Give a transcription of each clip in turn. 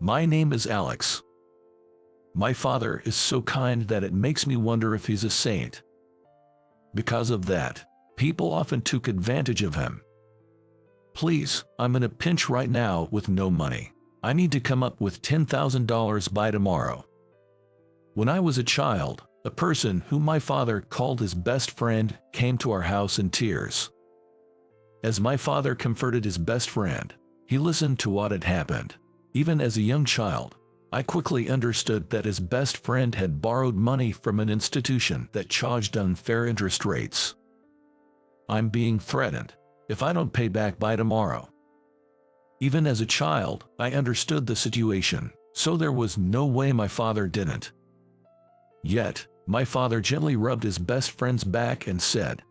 My name is Alex. My father is so kind that it makes me wonder if he's a saint. Because of that, people often took advantage of him. Please, I'm in a pinch right now with no money. I need to come up with $10,000 by tomorrow. When I was a child, a person whom my father called his best friend came to our house in tears. As my father comforted his best friend, he listened to what had happened. Even as a young child, I quickly understood that his best friend had borrowed money from an institution that charged unfair interest rates. I'm being threatened if I don't pay back by tomorrow. Even as a child, I understood the situation, so there was no way my father didn't. Yet, my father gently rubbed his best friend's back and said,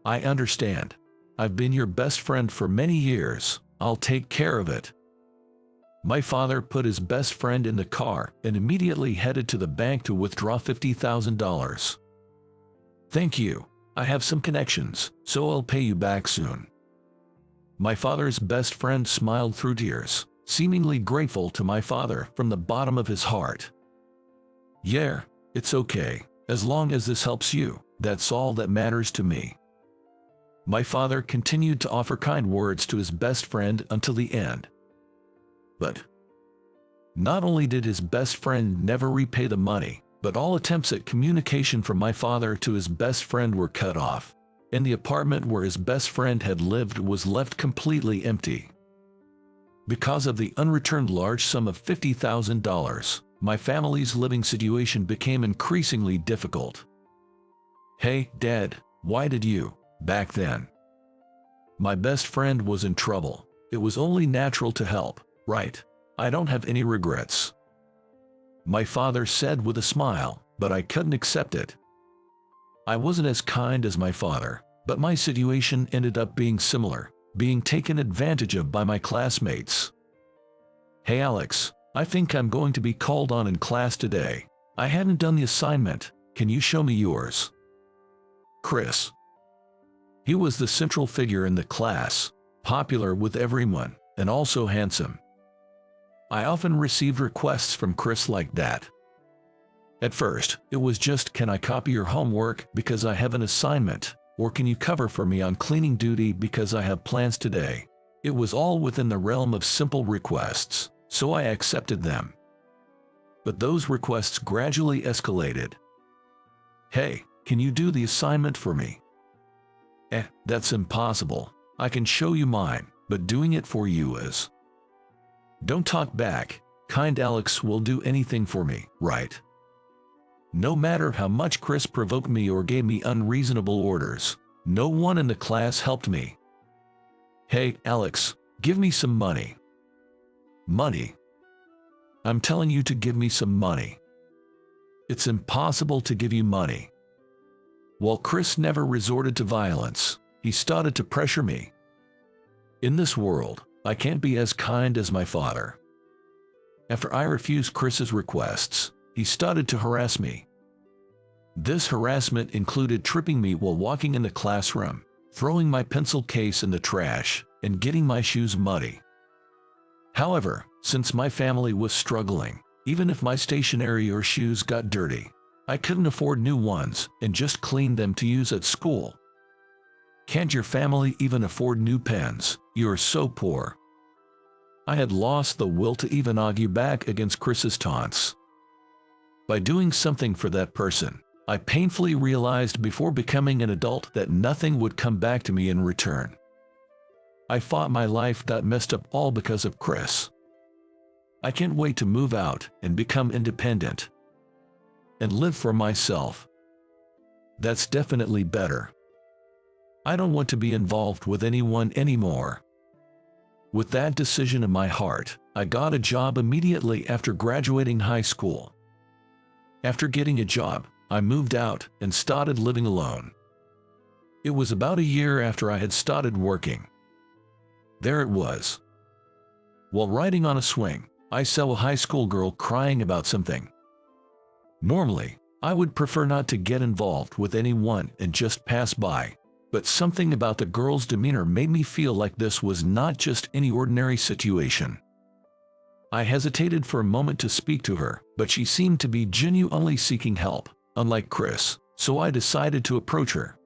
"I understand. I've been your best friend for many years. I'll take care of it." My father put his best friend in the car and immediately headed to the bank to withdraw $50,000. "Thank you. I have some connections, so I'll pay you back soon." My father's best friend smiled through tears, seemingly grateful to my father from the bottom of his heart. "Yeah, it's okay. As long as this helps you, that's all that matters to me." My father continued to offer kind words to his best friend until the end. But not only did his best friend never repay the money, but all attempts at communication from my father to his best friend were cut off, and the apartment where his best friend had lived was left completely empty. Because of the unreturned large sum of $50,000, my family's living situation became increasingly difficult. "Hey, Dad, why did you, back then?" My best friend was in trouble. It was only natural to help, right? I don't have any regrets. My father said with a smile, but I couldn't accept it. I wasn't as kind as my father, but my situation ended up being similar, being taken advantage of by my classmates. "Hey Alex, I think I'm going to be called on in class today. I hadn't done the assignment. Can you show me yours?" Chris. He was the central figure in the class, popular with everyone, and also handsome. I often received requests from Chris like that. At first, it was just, "Can I copy your homework because I have an assignment?" Or "Can you cover for me on cleaning duty because I have plans today?" It was all within the realm of simple requests, so I accepted them. But those requests gradually escalated. "Hey, can you do the assignment for me?" That's impossible. I can show you mine, but doing it for you is..." "Don't talk back. Kind Alex will do anything for me, right?" No matter how much Chris provoked me or gave me unreasonable orders, no one in the class helped me. "Hey, Alex, give me some money." "Money? I'm telling you to give me some money." "It's impossible to give you money." While Chris never resorted to violence, he started to pressure me. In this world, I can't be as kind as my father. After I refused Chris's requests, he started to harass me. This harassment included tripping me while walking in the classroom, throwing my pencil case in the trash, and getting my shoes muddy. However, since my family was struggling, even if my stationery or shoes got dirty, I couldn't afford new ones and just cleaned them to use at school. "Can't your family even afford new pens? You're so poor." I had lost the will to even argue back against Chris's taunts. By doing something for that person, I painfully realized before becoming an adult that nothing would come back to me in return. I thought my life got messed up all because of Chris. I can't wait to move out and become independent and live for myself. That's definitely better. I don't want to be involved with anyone anymore. With that decision in my heart, I got a job immediately after graduating high school. After getting a job, I moved out and started living alone. It was about a year after I had started working. There it was. While riding on a swing, I saw a high school girl crying about something. Normally, I would prefer not to get involved with anyone and just pass by, but something about the girl's demeanor made me feel like this was not just any ordinary situation. I hesitated for a moment to speak to her, but she seemed to be genuinely seeking help, unlike Chris, so I decided to approach her.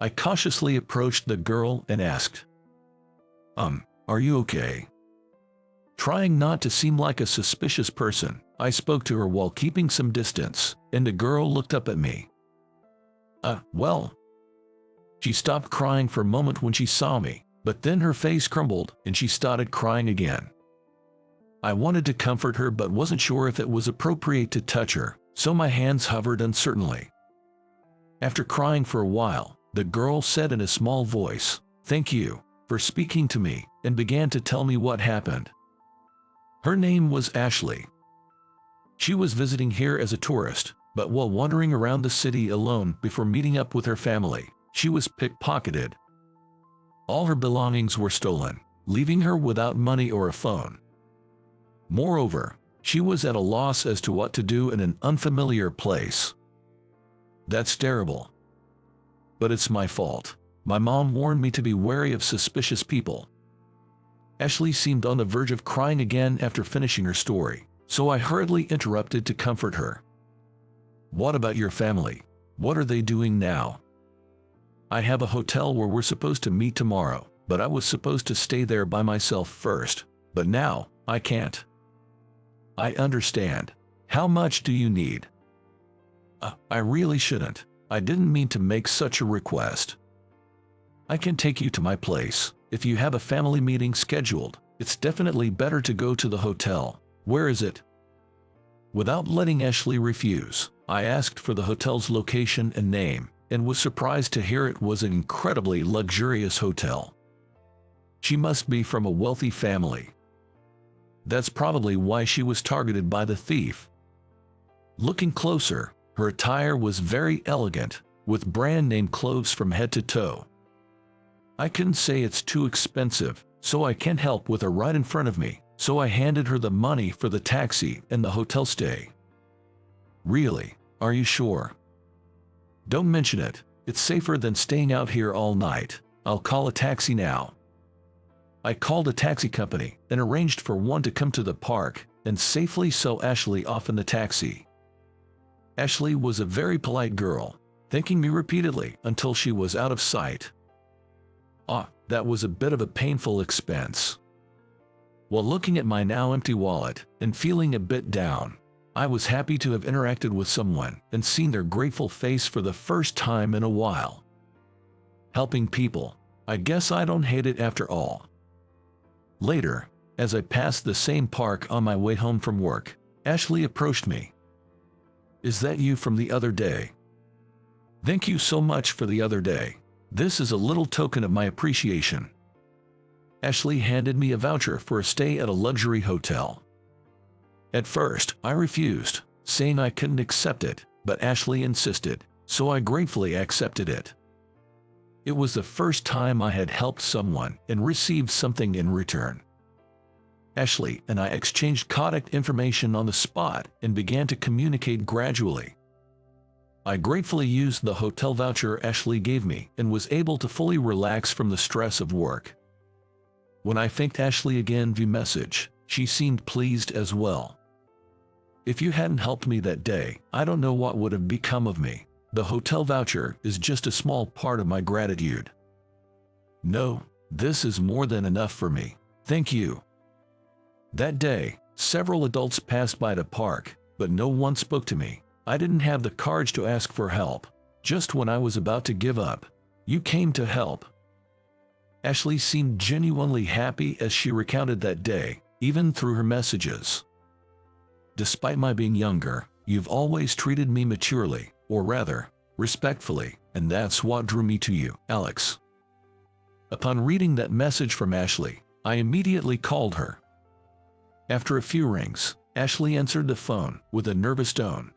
I cautiously approached the girl and asked, "Are you okay?" Trying not to seem like a suspicious person, I spoke to her while keeping some distance, and the girl looked up at me. Well. She stopped crying for a moment when she saw me, but then her face crumbled and she started crying again. I wanted to comfort her but wasn't sure if it was appropriate to touch her, so my hands hovered uncertainly. After crying for a while, the girl said in a small voice, "Thank you for speaking to me," and began to tell me what happened. Her name was Ashley. She was visiting here as a tourist, but while wandering around the city alone before meeting up with her family, she was pickpocketed. All her belongings were stolen, leaving her without money or a phone. Moreover, she was at a loss as to what to do in an unfamiliar place. That's terrible. But it's my fault. My mom warned me to be wary of suspicious people. Ashley seemed on the verge of crying again after finishing her story, so I hurriedly interrupted to comfort her. "What about your family? What are they doing now?" "I have a hotel where we're supposed to meet tomorrow, but I was supposed to stay there by myself first, but now I can't." "I understand. How much do you need?" I really shouldn't. I didn't mean to make such a request." "I can take you to my place. If you have a family meeting scheduled, it's definitely better to go to the hotel. Where is it?" Without letting Ashley refuse, I asked for the hotel's location and name, and was surprised to hear it was an incredibly luxurious hotel. She must be from a wealthy family. That's probably why she was targeted by the thief. Looking closer, her attire was very elegant, with brand-name clothes from head to toe. I couldn't say it's too expensive, so I can't help with her right in front of me, so I handed her the money for the taxi and the hotel stay. "Really? Are you sure?" "Don't mention it. It's safer than staying out here all night. I'll call a taxi now." I called a taxi company and arranged for one to come to the park and safely sew Ashley off in the taxi. Ashley was a very polite girl, thanking me repeatedly until she was out of sight. That was a bit of a painful expense. While looking at my now empty wallet and feeling a bit down, I was happy to have interacted with someone and seen their grateful face for the first time in a while. Helping people, I guess I don't hate it after all. Later, as I passed the same park on my way home from work, Ashley approached me. "Is that you from the other day?" "Thank you so much for the other day. This is a little token of my appreciation." Ashley handed me a voucher for a stay at a luxury hotel. At first, I refused, saying I couldn't accept it, but Ashley insisted, so I gratefully accepted it. It was the first time I had helped someone and received something in return. Ashley and I exchanged contact information on the spot and began to communicate gradually. I gratefully used the hotel voucher Ashley gave me and was able to fully relax from the stress of work. When I thanked Ashley again via message, she seemed pleased as well. If you hadn't helped me that day, I don't know what would have become of me. The hotel voucher is just a small part of my gratitude. No, this is more than enough for me. Thank you. That day, several adults passed by the park, but no one spoke to me. I didn't have the courage to ask for help. Just when I was about to give up, you came to help. Ashley seemed genuinely happy as she recounted that day, even through her messages. "Despite my being younger, you've always treated me maturely, or rather, respectfully, and that's what drew me to you, Alex." Upon reading that message from Ashley, I immediately called her. After a few rings, Ashley answered the phone with a nervous tone.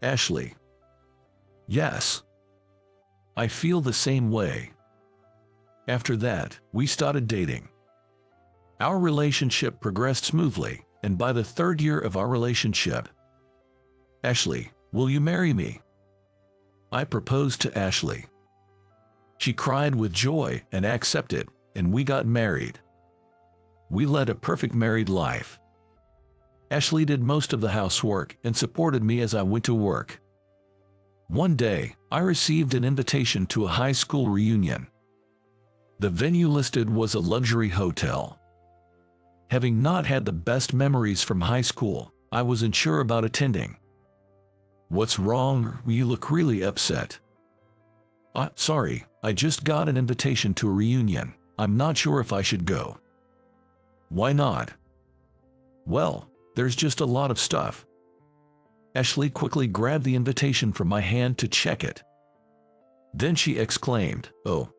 "Ashley." "Yes." "I feel the same way." After that, we started dating. Our relationship progressed smoothly, and by the 3rd year of our relationship, "Ashley, will you marry me?" I proposed to Ashley. She cried with joy and accepted, and we got married. We led a perfect married life. Ashley did most of the housework and supported me as I went to work. One day, I received an invitation to a high school reunion. The venue listed was a luxury hotel. Having not had the best memories from high school, I was unsure about attending. "What's wrong? You look really upset." Sorry, I just got an invitation to a reunion. I'm not sure if I should go." "Why not?" "Well, there's just a lot of stuff." Ashley quickly grabbed the invitation from my hand to check it. Then she exclaimed, "Oh.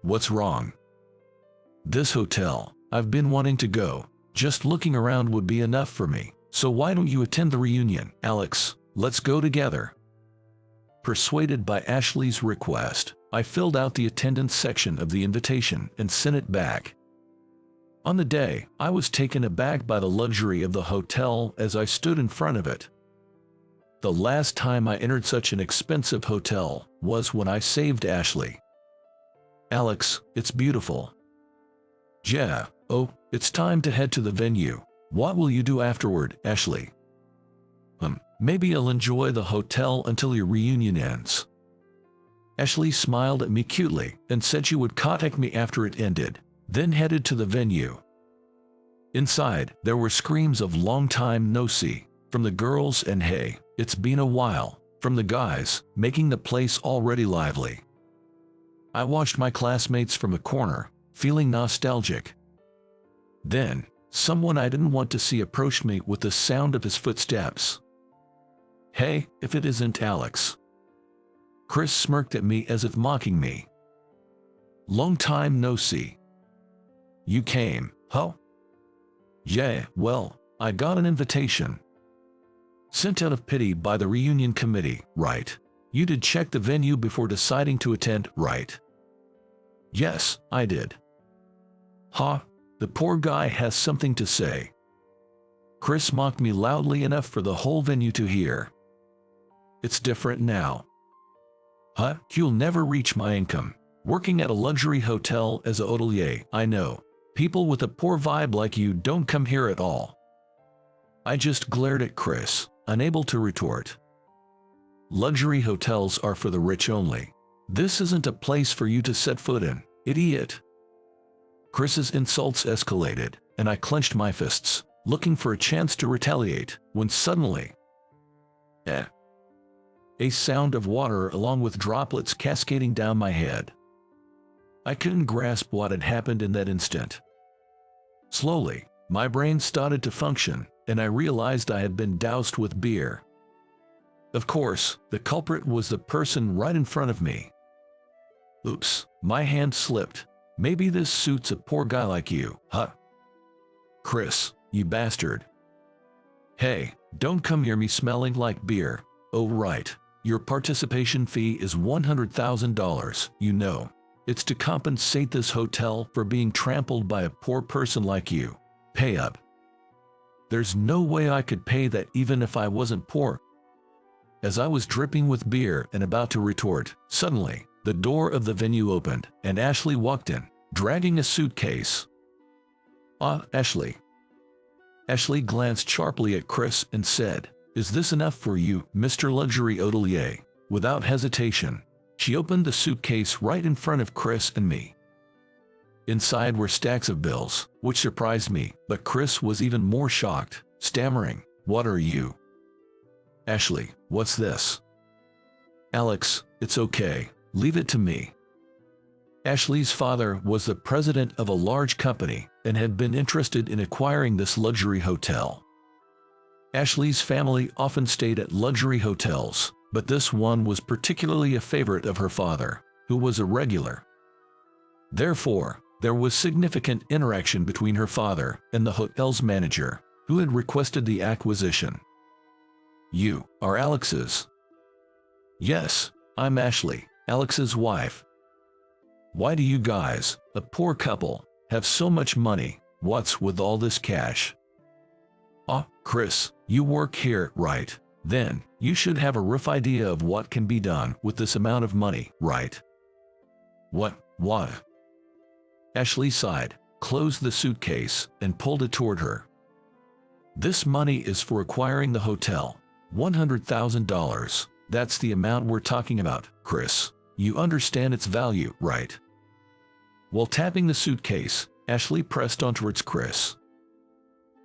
What's wrong?" "This hotel. I've been wanting to go. Just looking around would be enough for me. So why don't you attend the reunion, Alex? Let's go together." Persuaded by Ashley's request, I filled out the attendance section of the invitation and sent it back. On the day, I was taken aback by the luxury of the hotel as I stood in front of it. The last time I entered such an expensive hotel was when I saved Ashley. "Alex, it's beautiful." "Yeah, oh, it's time to head to the venue. What will you do afterward, Ashley?" Maybe I'll enjoy the hotel until your reunion ends." Ashley smiled at me cutely and said she would contact me after it ended, then headed to the venue. Inside, there were screams of "long time no see" from the girls and "hey, it's been a while" from the guys, making the place already lively. I watched my classmates from a corner, feeling nostalgic. Then, someone I didn't want to see approached me with the sound of his footsteps. "Hey, if it isn't Alex." Chris smirked at me as if mocking me. "Long time no see. You came, huh?" "Yeah, well, I got an invitation. Sent out of pity by the reunion committee, right? You did check the venue before deciding to attend, right?" "Yes, I did." "Huh? The poor guy has something to say." Chris mocked me loudly enough for the whole venue to hear. "It's different now." "Huh? You'll never reach my income. Working at a luxury hotel as a hotelier, I know. People with a poor vibe like you don't come here at all." I just glared at Chris, unable to retort. "Luxury hotels are for the rich only. This isn't a place for you to set foot in, idiot." Chris's insults escalated, and I clenched my fists, looking for a chance to retaliate, when suddenly, a sound of water along with droplets cascading down my head. I couldn't grasp what had happened in that instant. Slowly, my brain started to function, and I realized I had been doused with beer. Of course, the culprit was the person right in front of me. Oops, my hand slipped. "Maybe this suits a poor guy like you, huh? Chris, you bastard. Hey, don't come near me smelling like beer." "Oh right. Your participation fee is $100,000, you know. It's to compensate this hotel for being trampled by a poor person like you. Pay up." There's no way I could pay that even if I wasn't poor. As I was dripping with beer and about to retort, suddenly, the door of the venue opened, and Ashley walked in, dragging a suitcase. Ashley." Ashley glanced sharply at Chris and said, "Is this enough for you, Mr. Luxury Hotelier?" Without hesitation, she opened the suitcase right in front of Chris and me. Inside were stacks of bills, which surprised me, but Chris was even more shocked, stammering, "What are you?" "Ashley, what's this?" "Alex, it's okay. Leave it to me." Ashley's father was the president of a large company and had been interested in acquiring this luxury hotel. Ashley's family often stayed at luxury hotels, but this one was particularly a favorite of her father, who was a regular. Therefore, there was significant interaction between her father and the hotel's manager, who had requested the acquisition. "You are Alex's?" "Yes, I'm Ashley, Alex's wife." "Why do you guys, a poor couple, have so much money? What's with all this cash?" Chris, you work here, right? Then, you should have a rough idea of what can be done with this amount of money, right?" What? Ashley sighed. closed the suitcase, and pulled it toward her. "This money is for acquiring the hotel. $100,000. That's the amount we're talking about, Chris. You understand its value, right?" While tapping the suitcase, Ashley pressed on towards Chris.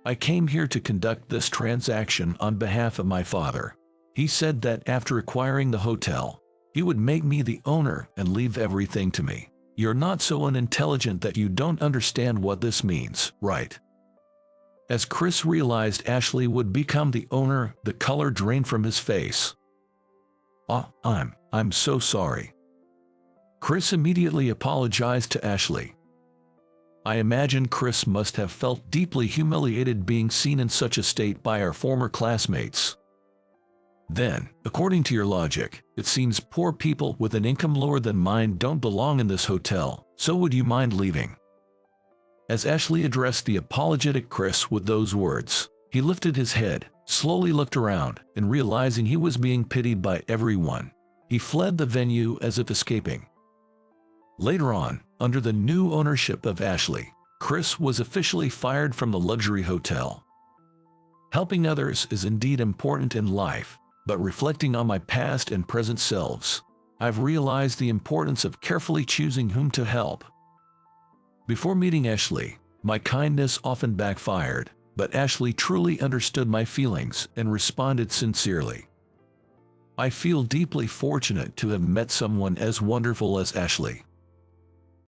"I came here to conduct this transaction on behalf of my father. He said that after acquiring the hotel, he would make me the owner and leave everything to me. You're not so unintelligent that you don't understand what this means, right?" As Chris realized Ashley would become the owner, the color drained from his face. I'm so sorry." Chris immediately apologized to Ashley. I imagine Chris must have felt deeply humiliated being seen in such a state by our former classmates. "Then, according to your logic, it seems poor people with an income lower than mine don't belong in this hotel, so would you mind leaving?" As Ashley addressed the apologetic Chris with those words, he lifted his head, slowly looked around, and realizing he was being pitied by everyone, he fled the venue as if escaping. Later on, under the new ownership of Ashley, Chris was officially fired from the luxury hotel. Helping others is indeed important in life, but reflecting on my past and present selves, I've realized the importance of carefully choosing whom to help. Before meeting Ashley, my kindness often backfired, but Ashley truly understood my feelings and responded sincerely. I feel deeply fortunate to have met someone as wonderful as Ashley.